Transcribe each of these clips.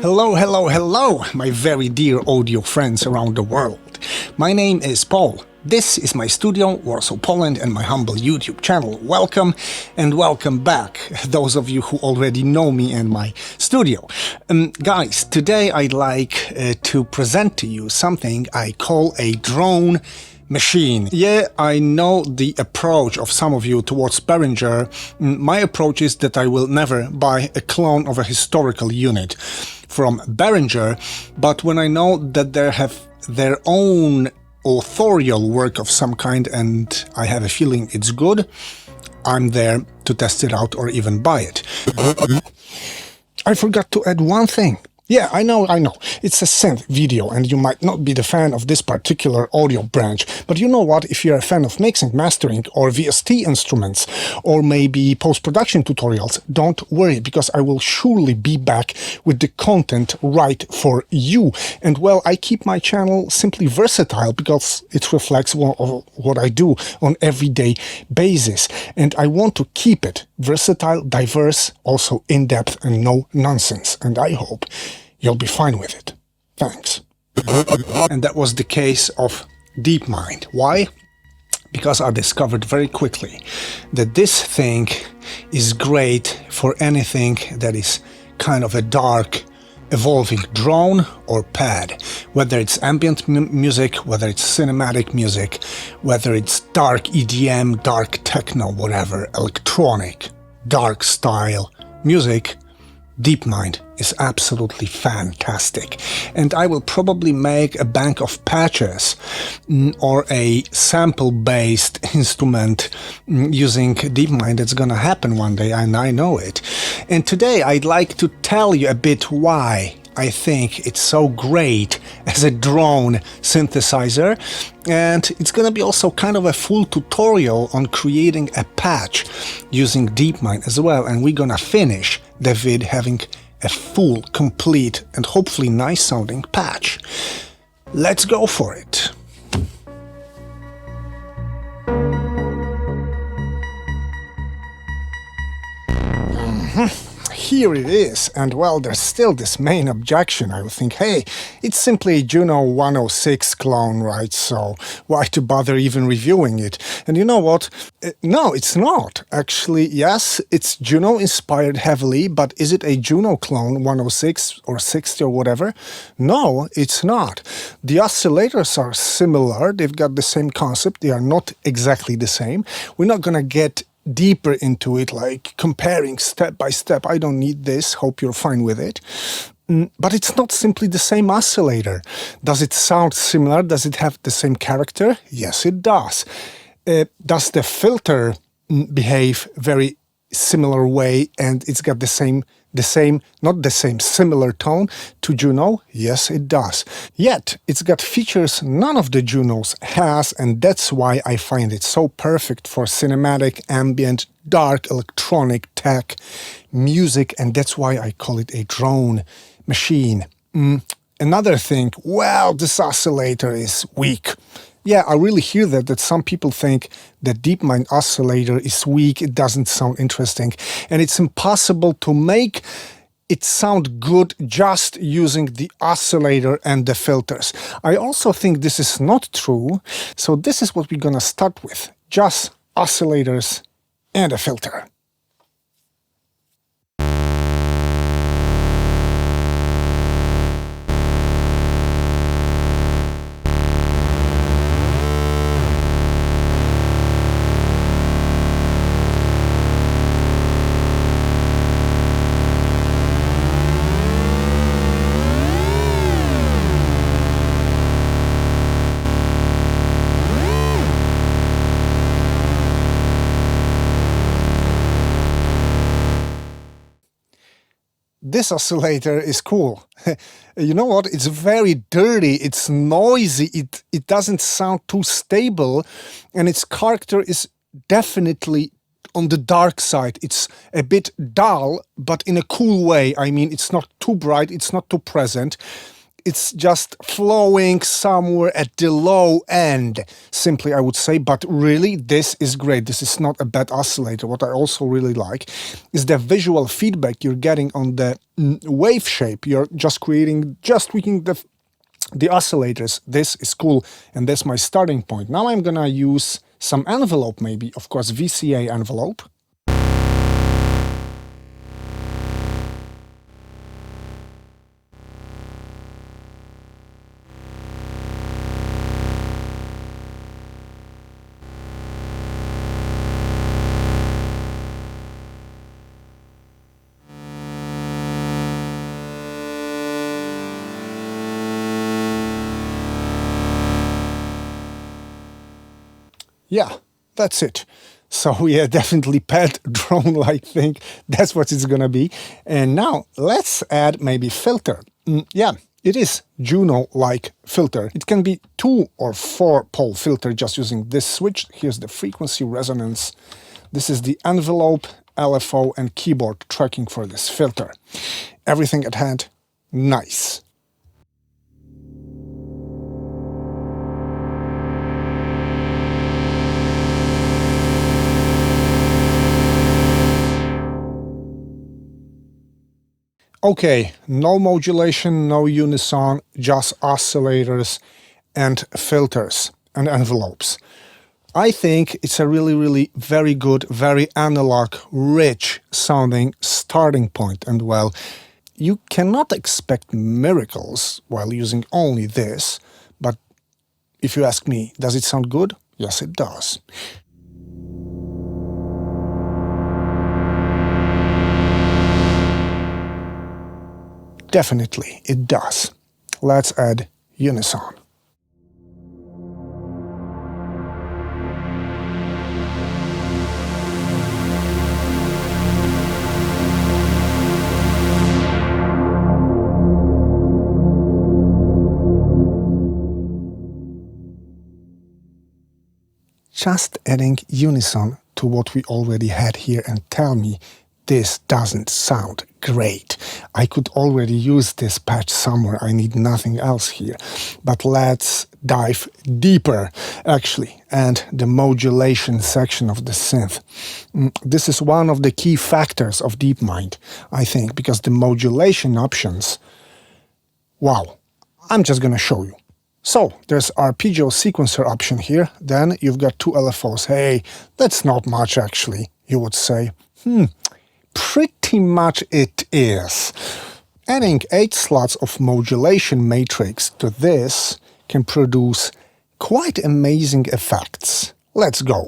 Hello, hello, hello, my very dear audio friends around the world. My name is Paul. This is my studio, Warsaw, Poland, and my humble YouTube channel. Welcome and welcome back, those of you who already know me and my studio. Guys, today I'd like to present to you something I call a drone machine. Yeah, I know the approach of some of you towards Behringer. My approach is that I will never buy a clone of a historical unit from Behringer, but when I know that they have their own authorial work of some kind and I have a feeling it's good, I'm there to test it out or even buy it. I forgot to add one thing. Yeah, I know, it's a synth video and you might not be the fan of this particular audio branch, but you know what, if you're a fan of mixing, mastering or VST instruments or maybe post-production tutorials, don't worry, because I will surely be back with the content right for you. And well, I keep my channel simply versatile because it reflects what I do on everyday basis. And I want to keep it versatile, diverse, also in-depth and no nonsense. And I hope you'll be fine with it. Thanks. And that was the case of Deepmind. Why? Because I discovered very quickly that this thing is great for anything that is kind of a dark, evolving drone or pad. Whether it's ambient music, whether it's cinematic music, whether it's dark EDM, dark techno, whatever, electronic, dark style music, Deepmind is absolutely fantastic. And I will probably make a bank of patches or a sample-based instrument using Deepmind. It's gonna happen one day, and I know it. And today I'd like to tell you a bit why I think it's so great as a drone synthesizer, and it's gonna be also kind of a full tutorial on creating a patch using Deepmind as well, and we're gonna finish the vid having a full, complete and hopefully nice sounding patch. Let's go for it. Here it is, and well, there's still this main objection. I would think, hey, it's simply a Juno 106 clone, right? So why to bother even reviewing it? And you know what? No, it's not. Actually, yes, it's Juno inspired heavily, but is it a Juno clone 106 or 60 or whatever? No, it's not. The oscillators are similar. They've got the same concept. They are not exactly the same. We're not gonna get deeper into it, like comparing step by step. I don't need this. Hope you're fine with it. But it's not simply the same oscillator. Does it sound similar? Does it have the same character? Yes, it does. Does the filter behave very similar way and it's got similar tone to Juno? Yes, it does. Yet, it's got features none of the Junos has, and that's why I find it so perfect for cinematic, ambient, dark, electronic, tech, music, and that's why I call it a drone machine. Another thing, well, this oscillator is weak. Yeah, I really hear that some people think that Deepmind oscillator is weak, it doesn't sound interesting, and it's impossible to make it sound good just using the oscillator and the filters. I also think this is not true, so this is what we're gonna start with, just oscillators and a filter. This oscillator is cool. You know what? It's very dirty, it's noisy, it doesn't sound too stable, and its character is definitely on the dark side. It's a bit dull, but in a cool way. I mean, it's not too bright, it's not too present. it's just flowing somewhere at the low end, simply I would say, but really this is great. This is not a bad oscillator. What I also really like is the visual feedback you're getting on the wave shape. You're just tweaking the oscillators. This is cool, and that's my starting point. Now I'm gonna use some envelope, maybe, of course, VCA envelope. Yeah, that's it. So yeah, definitely pet drone-like thing. That's what it's gonna be. And now let's add maybe filter. Yeah, it is Juno-like filter. It can be 2 or 4 pole filter just using this switch. Here's the frequency resonance. This is the envelope, LFO, and keyboard tracking for this filter. Everything at hand, nice. Okay, no modulation, no unison, just oscillators and filters and envelopes. I think it's a really very good, very analog, rich sounding starting point. And well, you cannot expect miracles while using only this, but if you ask me, does it sound good? Yes, it does. Definitely, it does. Let's add Unison. Just adding Unison to what we already had here and tell me this doesn't sound great. I could already use this patch somewhere. I need nothing else here. But let's dive deeper, actually, and the modulation section of the synth. This is one of the key factors of Deepmind, I think, because the modulation options, wow, I'm just gonna show you. So, there's arpeggio sequencer option here, then you've got 2 LFOs. Hey, that's not much actually, you would say. Pretty much it is. Adding 8 slots of modulation matrix to this can produce quite amazing effects. Let's go.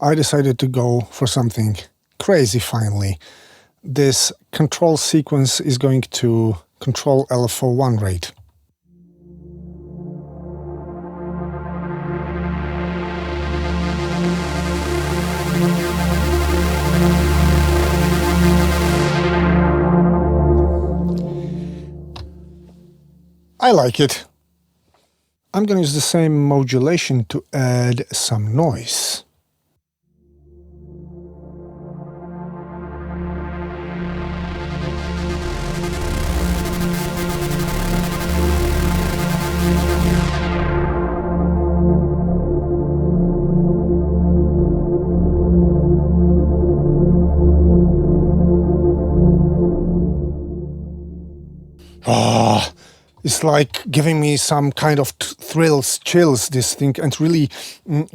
I decided to go for something crazy finally. This control sequence is going to control LFO1 rate. I like it. I'm going to use the same modulation to add some noise. It's like giving me some kind of thrills, chills, this thing, and really,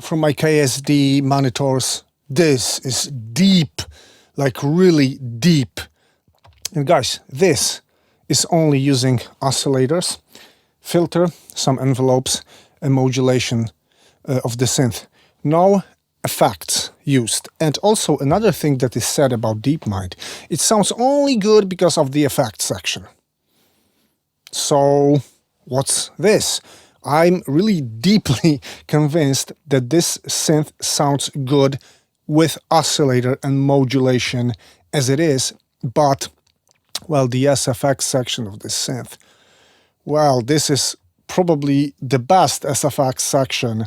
from my KSD monitors, this is deep, like really deep. And guys, this is only using oscillators, filter, some envelopes, and modulation of the synth. No effects used. And also another thing that is said about Deepmind, it sounds only good because of the effects section. So, what's this? I'm really deeply convinced that this synth sounds good with oscillator and modulation as it is, but, well, the SFX section of this synth, Well, this is probably the best SFX section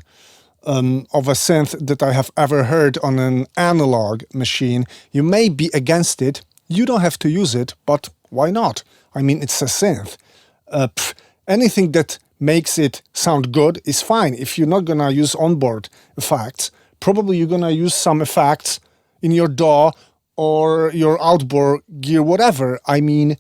of a synth that I have ever heard on an analog machine. You may be against it, you don't have to use it, but why not? I mean, it's a synth. Anything that makes it sound good is fine. If you're not gonna use onboard effects, probably you're gonna use some effects in your DAW or your outboard gear, whatever. I mean,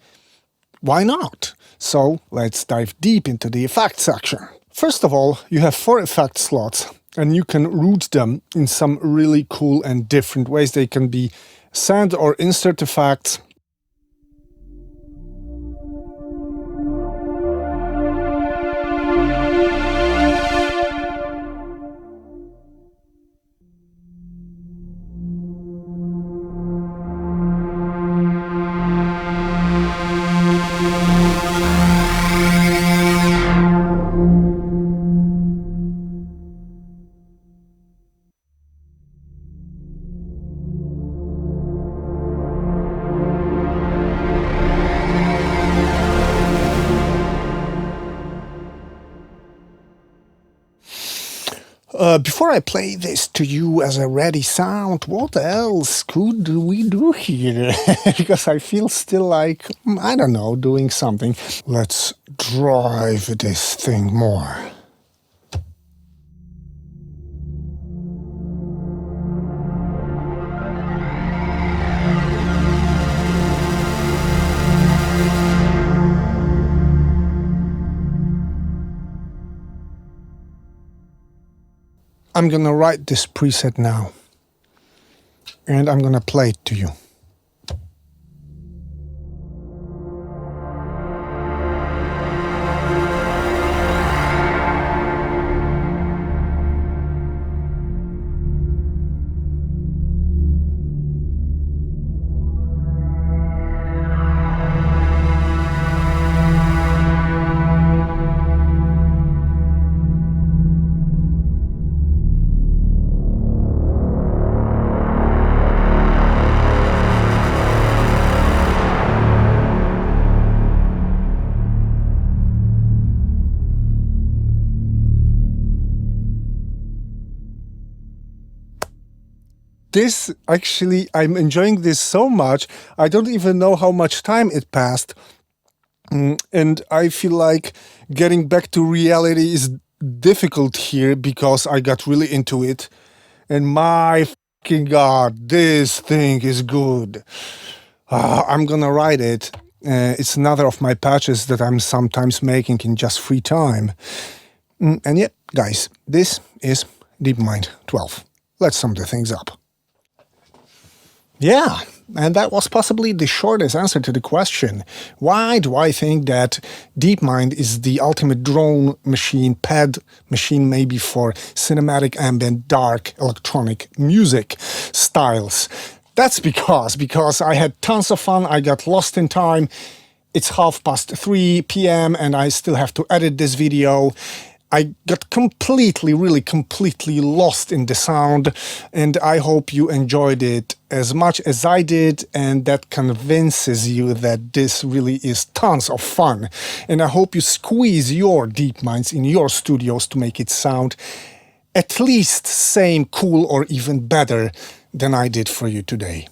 why not? So let's dive deep into the effects section. First of all, you have 4 effect slots, and you can route them in some really cool and different ways. They can be send or insert effects. Before I play this to you as a ready sound, what else could we do here? Because I feel still like, I don't know, doing something. Let's drive this thing more. I'm gonna write this preset now, and I'm gonna play it to you. This, actually, I'm enjoying this so much, I don't even know how much time it passed. And I feel like getting back to reality is difficult here because I got really into it. And my fucking God, this thing is good. I'm gonna write it. It's another of my patches that I'm sometimes making in just free time. And yeah, guys, this is Deepmind 12. Let's sum the things up. Yeah, and that was possibly the shortest answer to the question. Why do I think that Deepmind is the ultimate drone machine, pad machine maybe for cinematic, ambient, dark, electronic music styles? That's because I had tons of fun, I got lost in time. It's 3:30 p.m. and I still have to edit this video. I got really completely lost in the sound, and I hope you enjoyed it as much as I did, and that convinces you that this really is tons of fun. And I hope you squeeze your Deepminds in your studios to make it sound at least same, cool, or even better than I did for you today.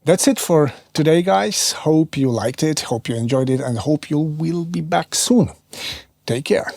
That's it for today, guys. Hope you liked it, hope you enjoyed it, and hope you will be back soon. Take care.